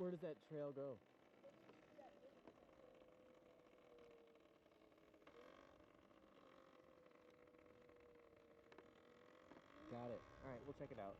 Where does that trail go? Got it. All right, we'll check it out.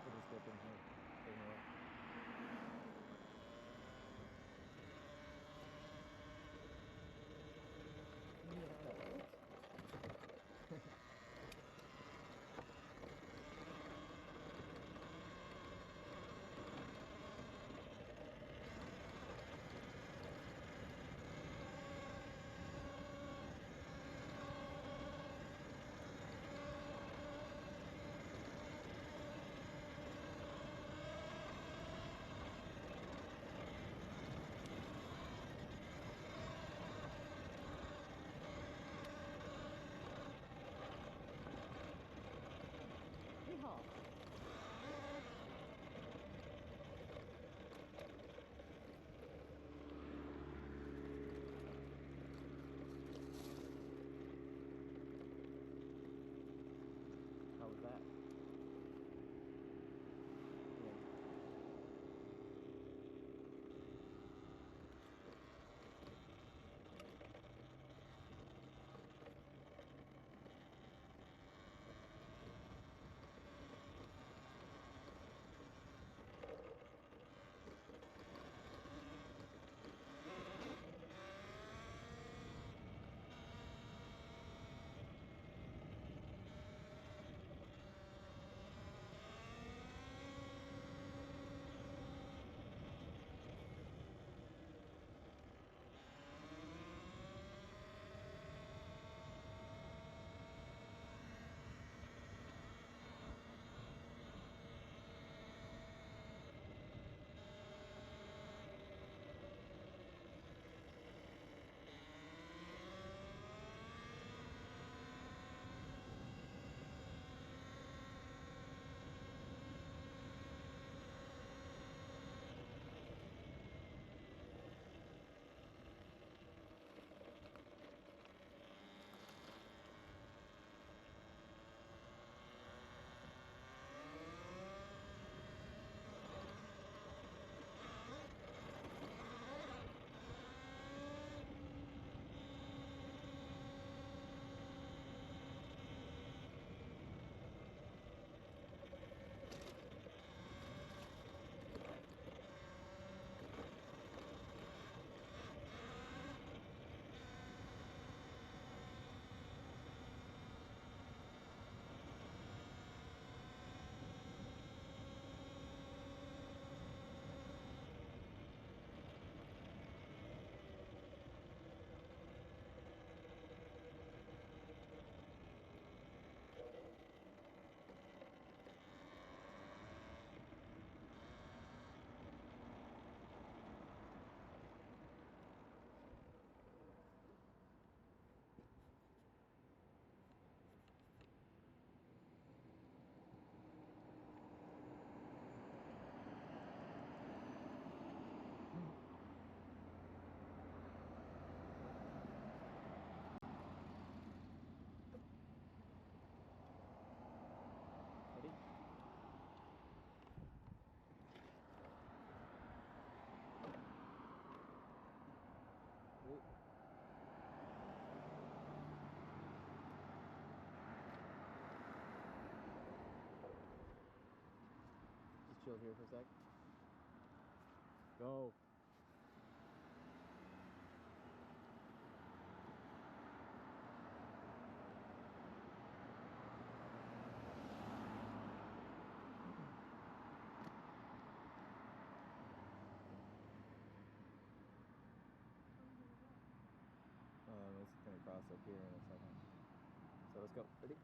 We'll just dip in here. Take a look. Chill here for a sec. Go. It's gonna cross up here in a second. So let's go. Ready?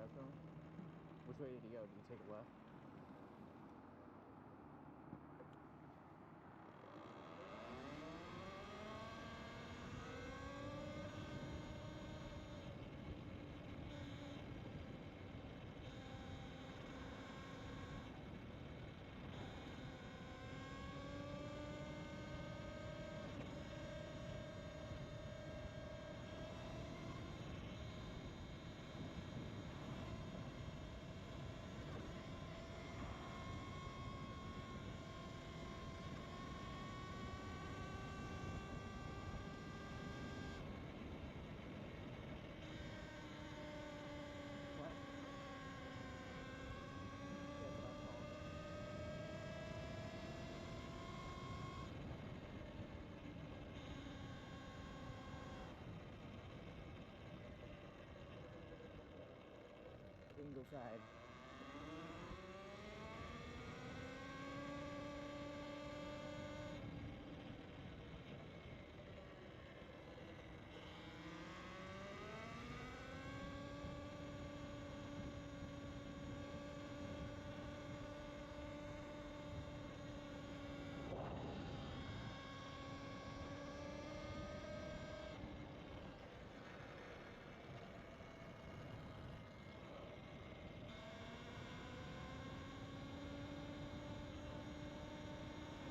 kept going? Which way did he go? Did he take a left? Ingleside.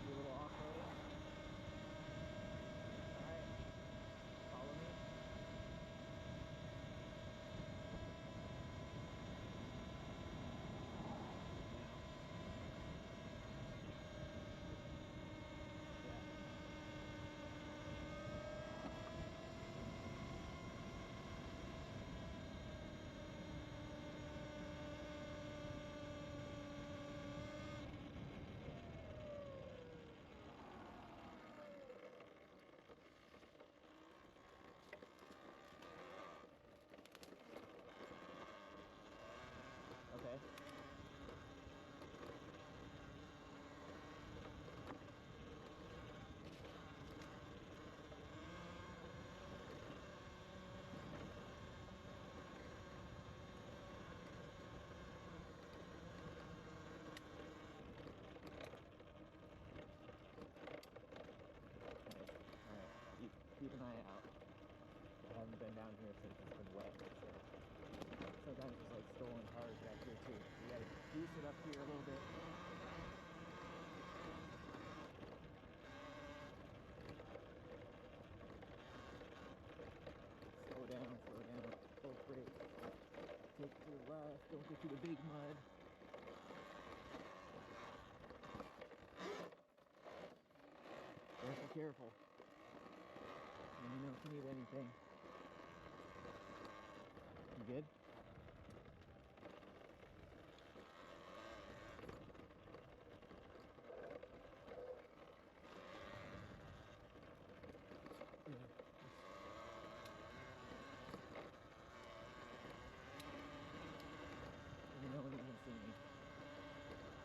Do a little off-roading. Alright, follow me. Okay. Keep an eye out. I haven't been down here since it's been wet, so sometimes there's like stolen cars back here too. You gotta goose it up here a little bit. Slow down, both brakes. Take it to the left, don't get to the big mud. Careful, careful. Let me know if you need anything. You good? Yeah. Let me know when you can see me.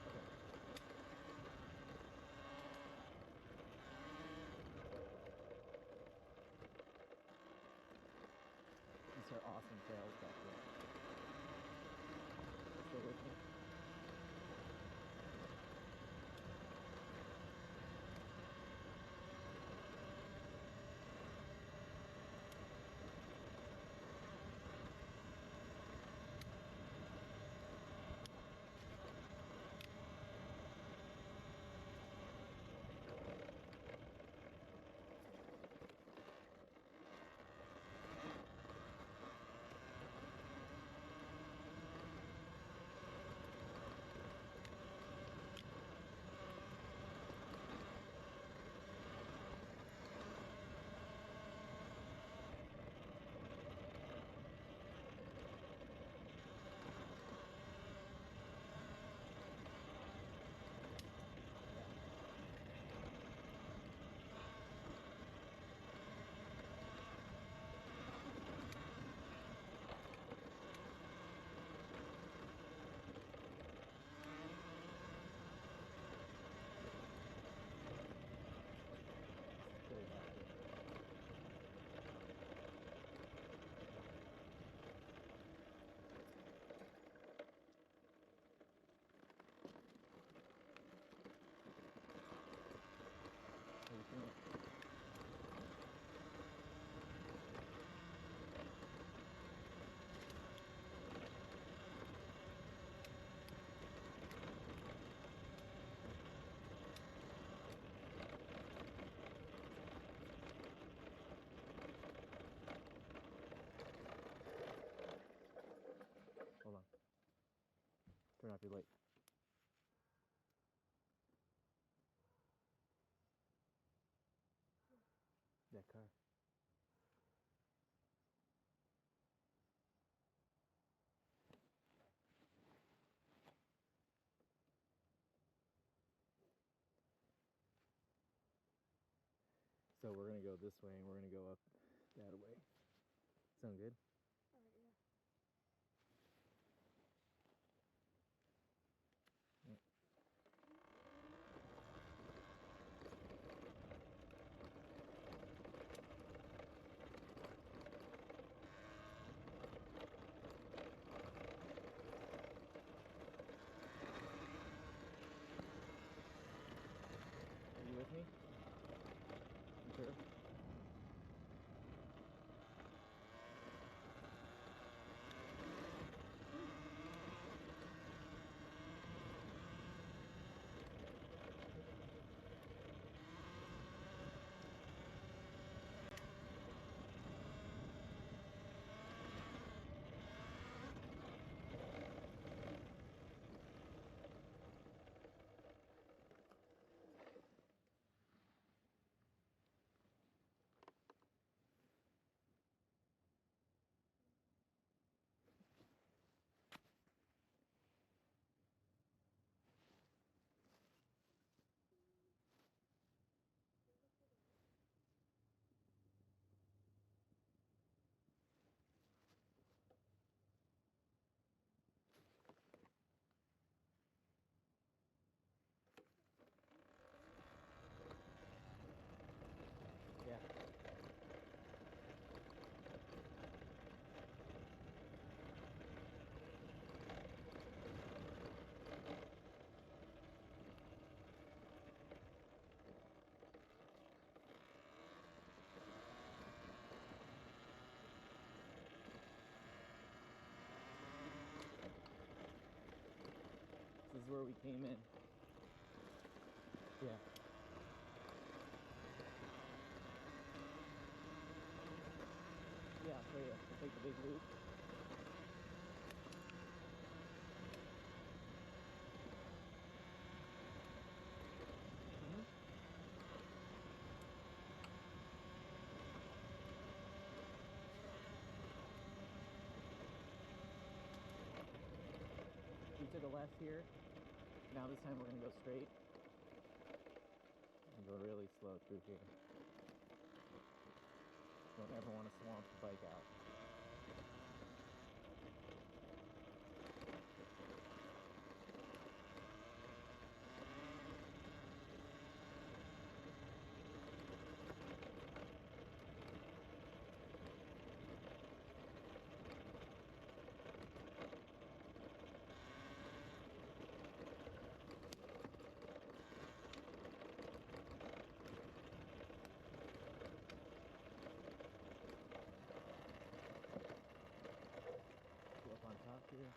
Okay. These are awesome trails back here. Stay with me. Turn off your light. That car. So we're gonna go this way and we're gonna go up that way. Sound good? Alright, yeah. Are you with me? You sure? Yeah. This is where we came in. Yeah. Yeah, I'll show you. We'll take the big loop. We took a left here. Now this time we're gonna go straight and go really slow through here. Don't ever want to swamp the bike out. Go up on top here.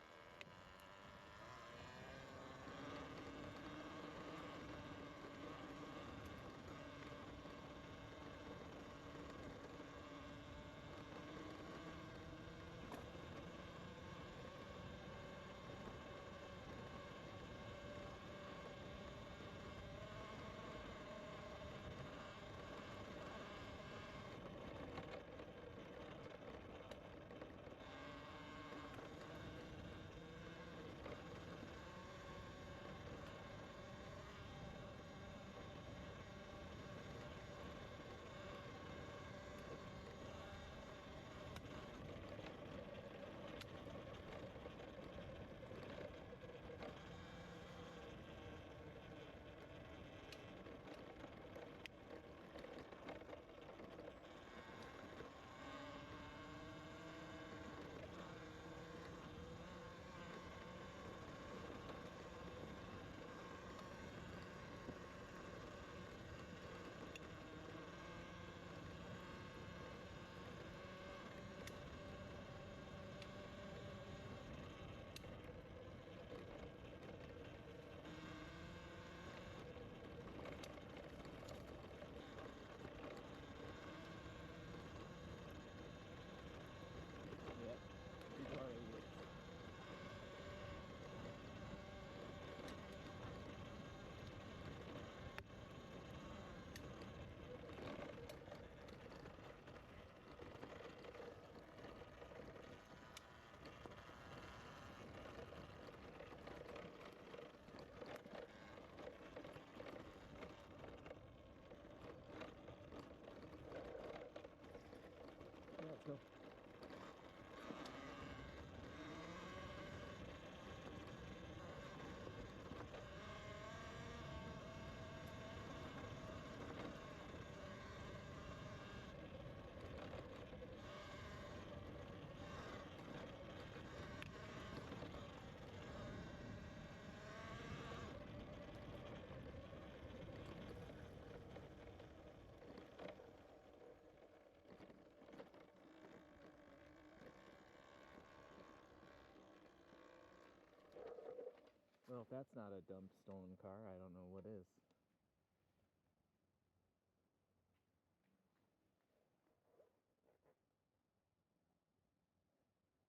Well, if that's not a dumped stolen car, I don't know what is.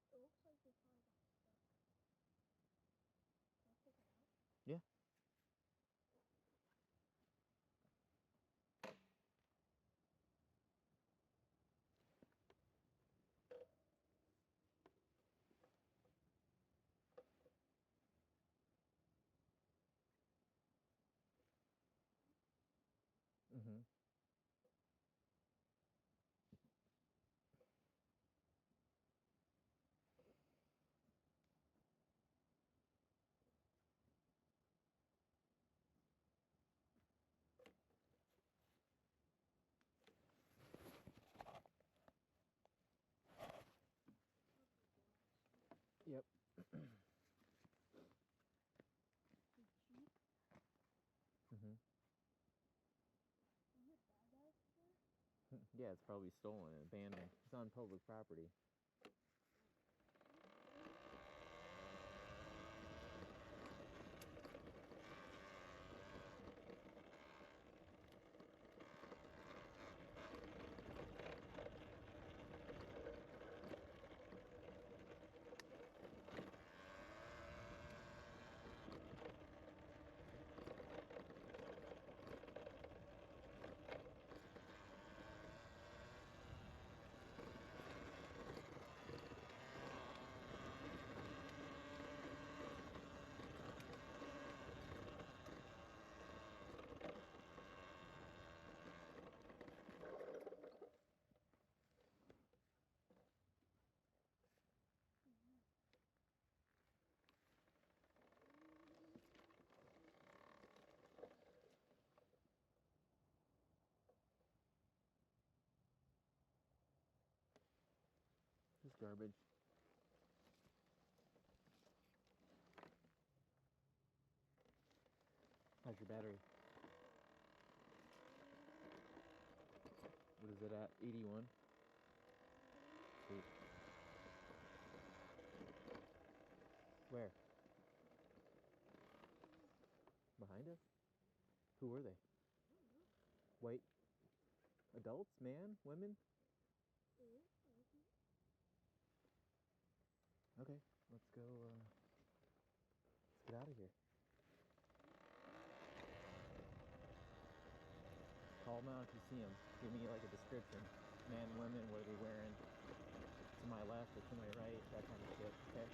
It looks like your car got stuck. Can I take it out? Yeah. Mm-hmm. Yep. The Jeep? Mm-hmm. Is it bad out there? Yeah, it's probably stolen and abandoned. It's on public property. Just garbage. How's your battery? What is it at? 81? Sweet. Where? Behind us? Who were they? White adults? Man? Women? Okay, let's go, let's get out of here. Call them out if you see them. Give me like a description. Men, women, what are they wearing? To my left or to my right? That kind of shit, okay?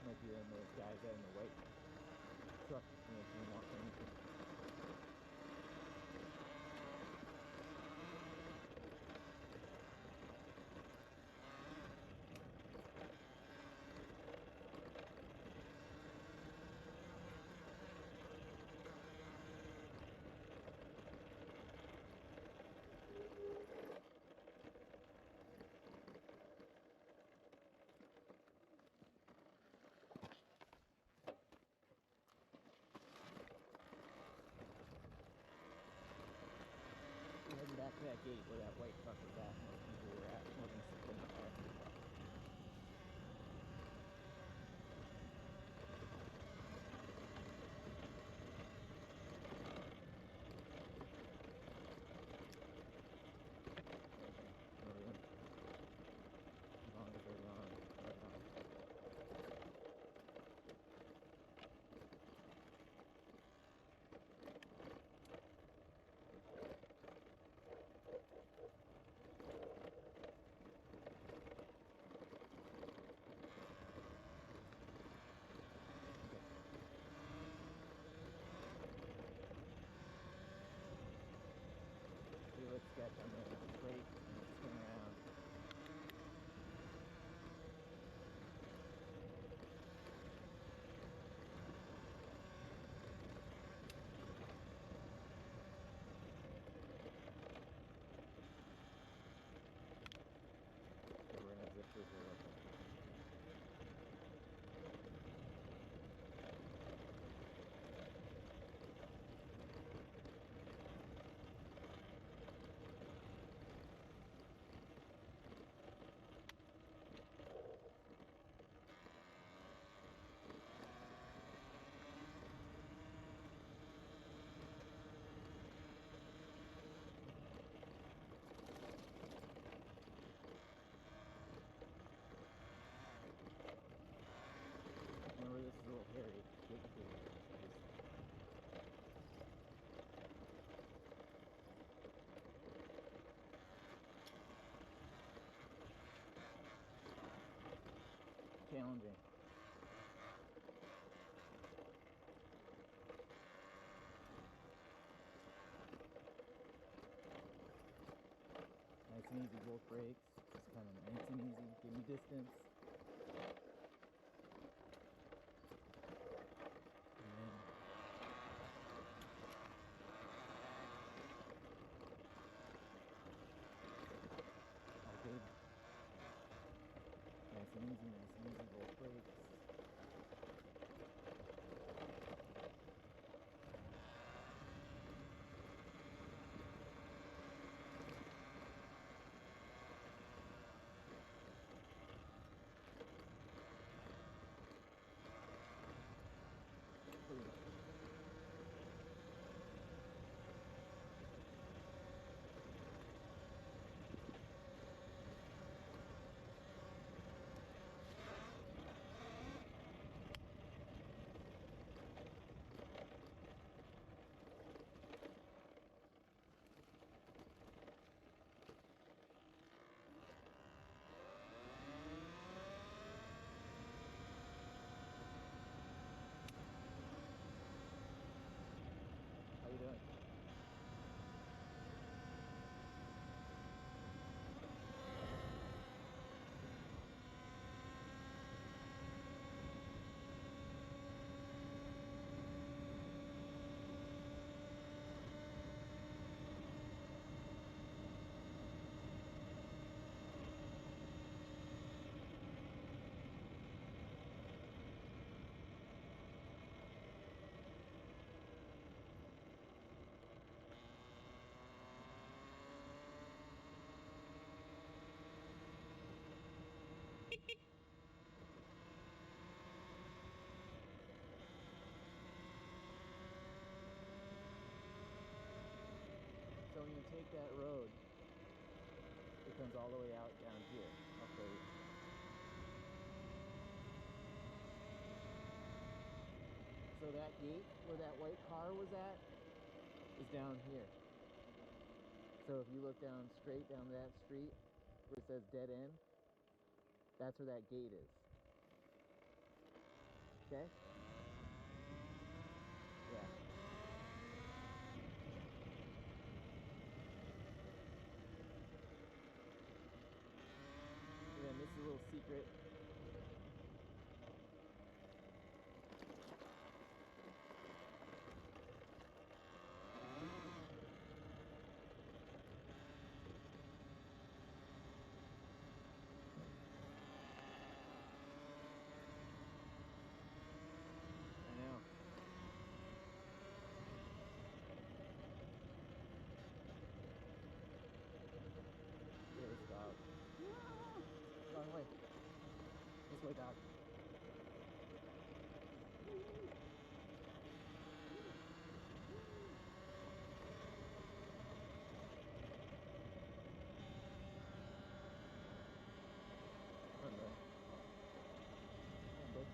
Might be one of those guys out in the white truck and walking. Heading back to that gate where that white truck was at, and those people were at, wasn't sitting up there. As long as they're gone, right on. Helix sketch, I'm gonna brake and spin around. Okay, we're gonna zip through here real quick. challenging. Nice and easy, both brakes. Just kind of nice and easy. Give me distance. And then all good. Nice and easy, both brakes. How you doing? So when you take that road, it comes all the way out down here. I'll show you. So that gate where that white car was at is down here. So if you look down straight down that street where it says dead end, that's where that gate is. Okay? Yeah. And then this is a little secret. I know. There's dog. Wrong way. This way, dog. Come on, bud. Come on, bud.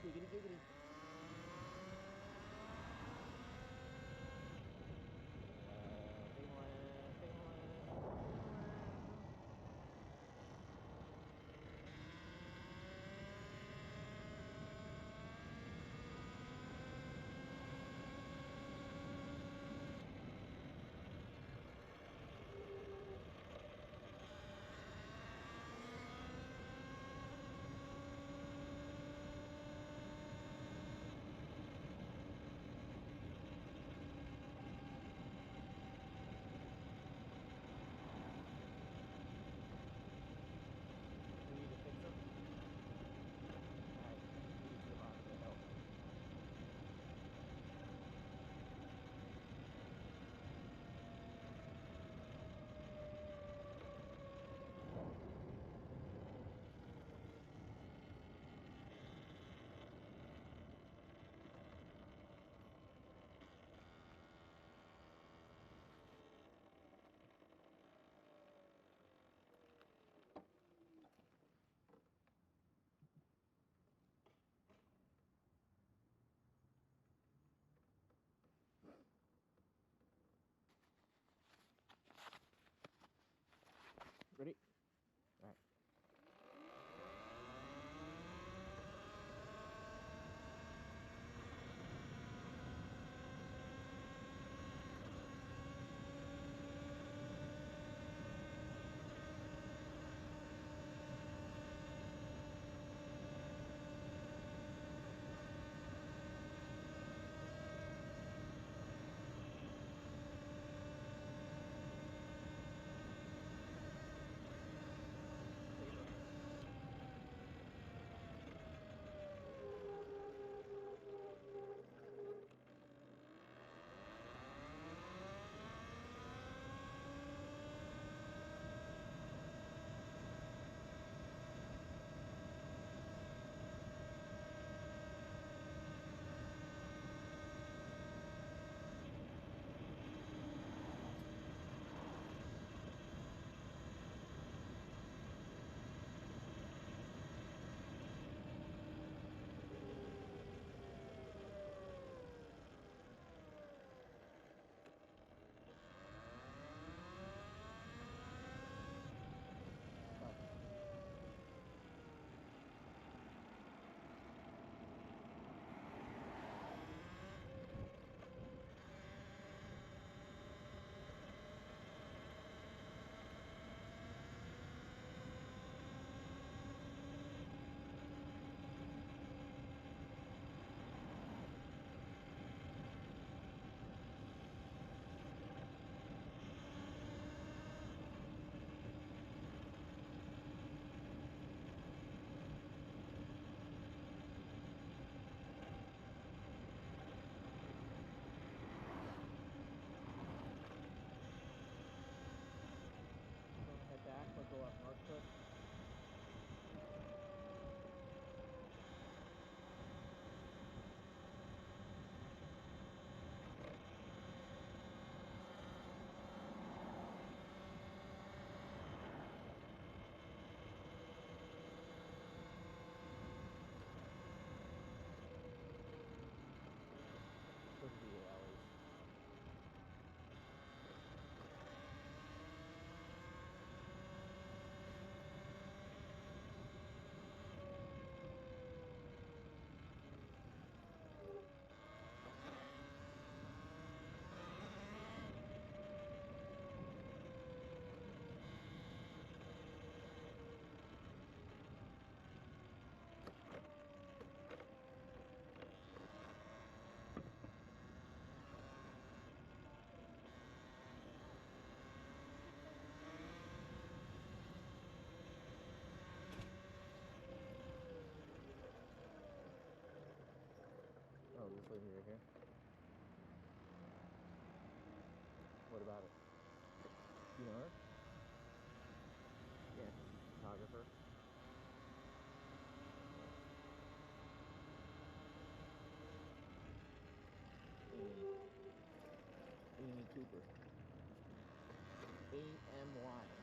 Giggity, giggity. Finland, Finland, Finland. We need to fix them. Alright, we need to the bottom of the hill. Ready? Alright. Take it slow. Stop. Don't head back, but go up North Cliff. Go to the alleys. Oh, this lady right here. What about it? You know her? Yeah, because she's a photographer. Oh. Amy. Amy Cooper. AMY.